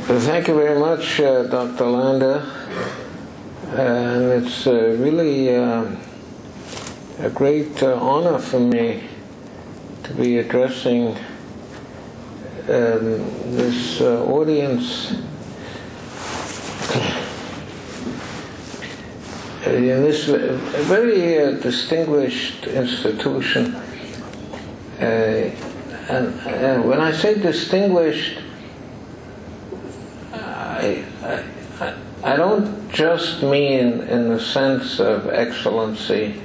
Thank you very much, Dr. Landa. And it's really a great honor for me to be addressing this audience in this very distinguished institution. And when I say distinguished, I don't just mean in the sense of excellency.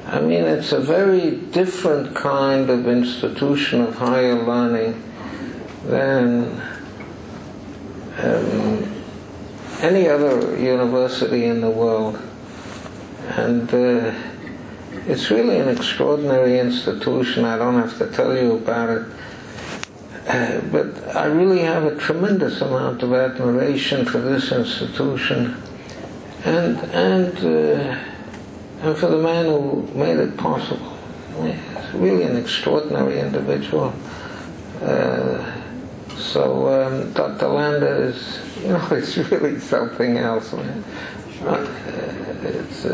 I mean it's a very different kind of institution of higher learning than any other university in the world. And it's really an extraordinary institution. I don't have to tell you about it. But I really have a tremendous amount of admiration for this institution and for the man who made it possible. He's really an extraordinary individual. So Dr. Landa is, it's really something else, man. It's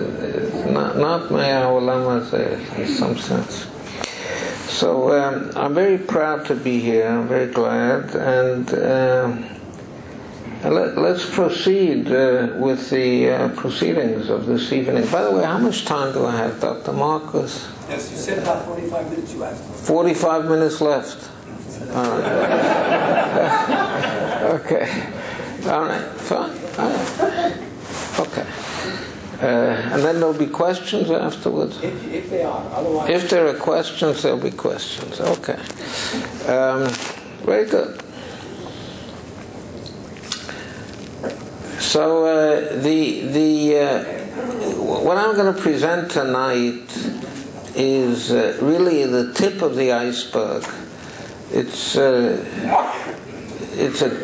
not my ulama in some sense. So I'm very proud to be here. I'm very glad, and let's proceed with the proceedings of this evening. By the way, how much time do I have, Dr. Marcus? Yes, you said about 45 minutes. You asked. 45 minutes left. All right. Okay. All right. Fine. All right. Okay. And then there'll be questions afterwards? If they are. Otherwise. If there are questions, there'll be questions. Okay. Very good. So what I'm going to present tonight is really the tip of the iceberg. It's a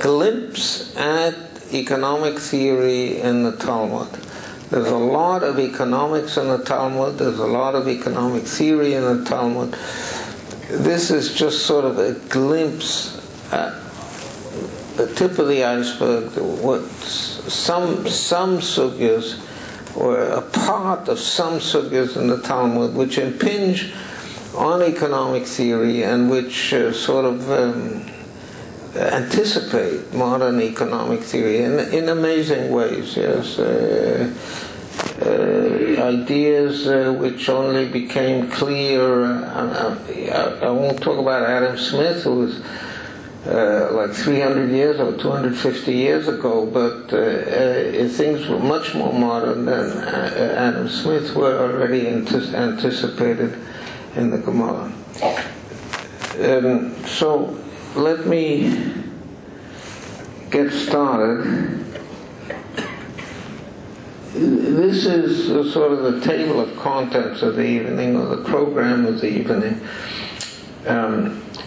glimpse at economic theory in the Talmud. There's a lot of economics in the Talmud. There's a lot of economic theory in the Talmud. This is just sort of a glimpse at the tip of the iceberg. What some sugyas, or a part of some sugyas in the Talmud, which impinge on economic theory and which sort of anticipate modern economic theory in amazing ways. Yes, ideas which only became clear. I won't talk about Adam Smith, who was like 300 years or 250 years ago, but things were much more modern than Adam Smith were already anticipated in the Gemara. So let me get started. This is sort of the table of contents of the evening, or the program of the evening.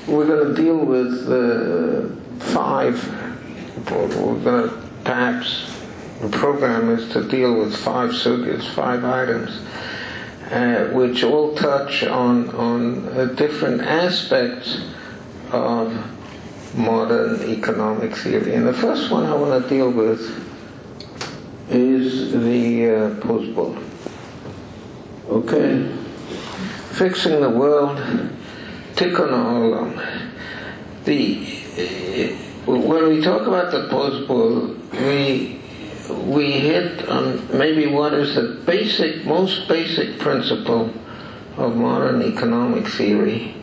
We're going to deal with five. We're going to perhaps the program is to deal with five sugyas, five items, which all touch on different aspects of modern economic theory. And the first one I want to deal with is the Posbul. Okay? Fixing the world, Tikkun Olam. When we talk about the Posbul, we hit on maybe what is the most basic principle of modern economic theory.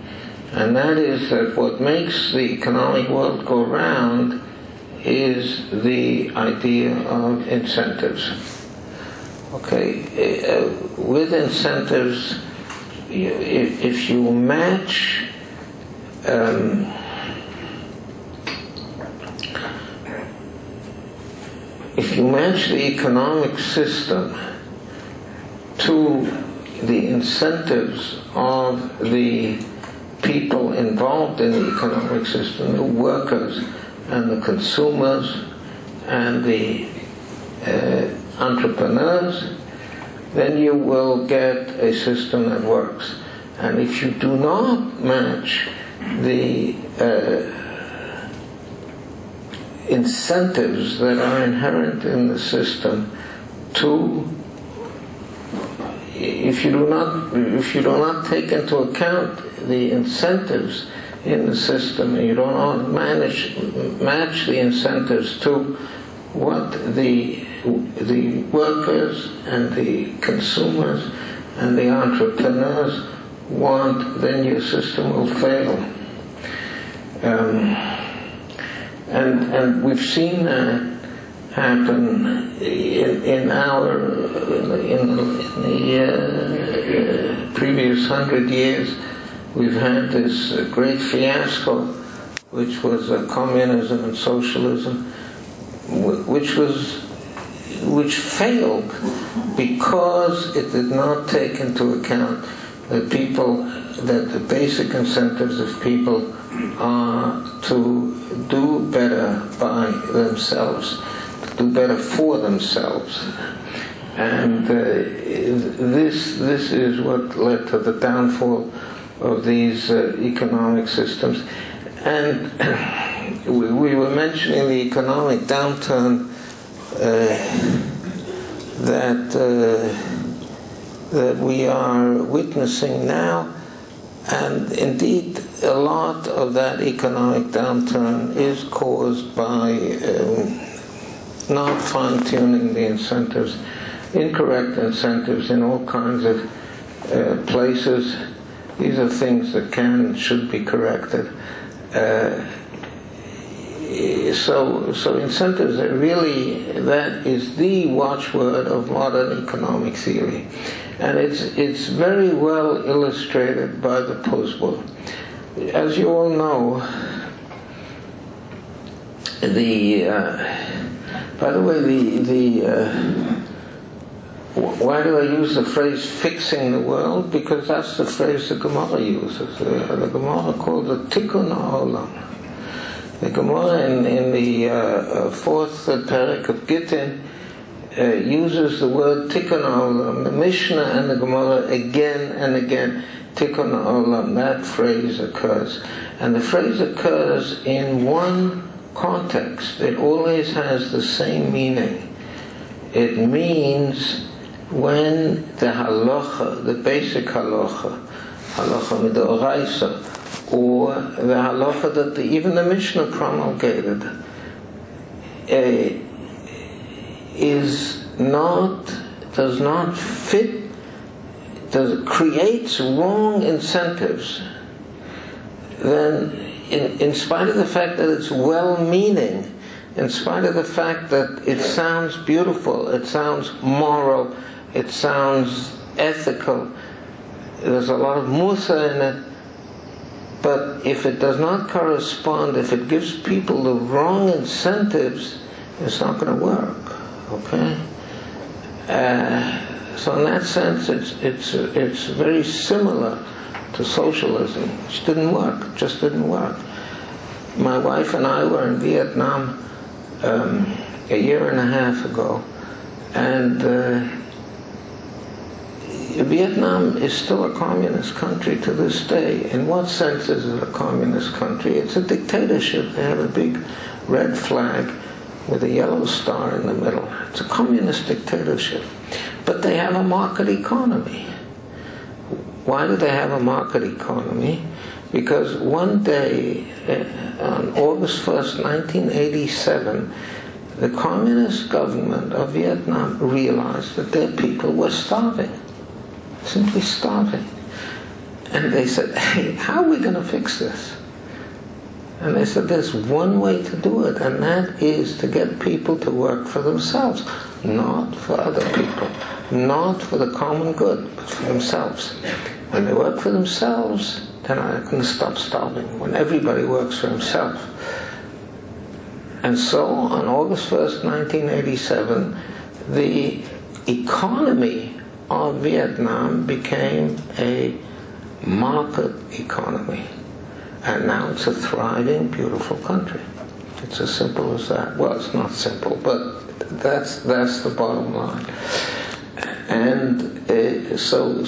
And that is that what makes the economic world go round is the idea of incentives. Okay, with incentives, if you match the economic system to the incentives of the people involved in the economic system, the workers and the consumers and the entrepreneurs, then you will get a system that works. And if you do not match the incentives that are inherent in the system to, if you do not take into account the incentives in the system, and you don't match the incentives to what the workers and the consumers and the entrepreneurs want, then your system will fail. And we've seen that happen in the previous 100 years. We've had this great fiasco, which was communism and socialism, which failed because it did not take into account that the basic incentives of people are to do better by themselves, to do better for themselves. And this is what led to the downfall of these economic systems. And we were mentioning the economic downturn that we are witnessing now, and indeed a lot of that economic downturn is caused by not fine-tuning the incentives, incorrect incentives in all kinds of places. These are things that can and should be corrected. So incentives are really, that is the watchword of modern economic theory. And it's very well illustrated by the post-war. As you all know, by the way, why do I use the phrase "fixing the world"? Because that's the phrase the Gemara uses. The Gemara called it Tikkun Ha'olam. The Gemara in the fourth parak of Gittin uses the word Tikkun Ha'olam. The Mishnah and the Gemara again and again, Tikkun Ha'olam, that phrase occurs. And the phrase occurs in one context. It always has the same meaning. It means when the halacha, the basic halacha midoraisa, or the halacha that even the Mishnah promulgated, does not fit, creates wrong incentives, then in spite of the fact that it's well-meaning, in spite of the fact that it sounds beautiful, it sounds moral, it sounds ethical, there's a lot of musa in it, but if it does not correspond, if it gives people the wrong incentives, it's not going to work. Okay? So in that sense, it's very similar to socialism, which didn't work, just didn't work. My wife and I were in Vietnam a year and a half ago, and Vietnam is still a communist country to this day. In what sense is it a communist country? It's a dictatorship. They have a big red flag with a yellow star in the middle. It's a communist dictatorship. But they have a market economy. Why do they have a market economy? Because one day, on August 1st, 1987, the communist government of Vietnam realized that their people were starving, simply starving. And they said, hey, how are we going to fix this? And they said, there's one way to do it, and that is to get people to work for themselves, not for other people, not for the common good, but for themselves. When they work for themselves, then I can stop starving, when everybody works for himself. And so, on August 1st, 1987, the economy of Vietnam became a market economy. And now it's a thriving, beautiful country. It's as simple as that. Well, it's not simple, but that's the bottom line. And so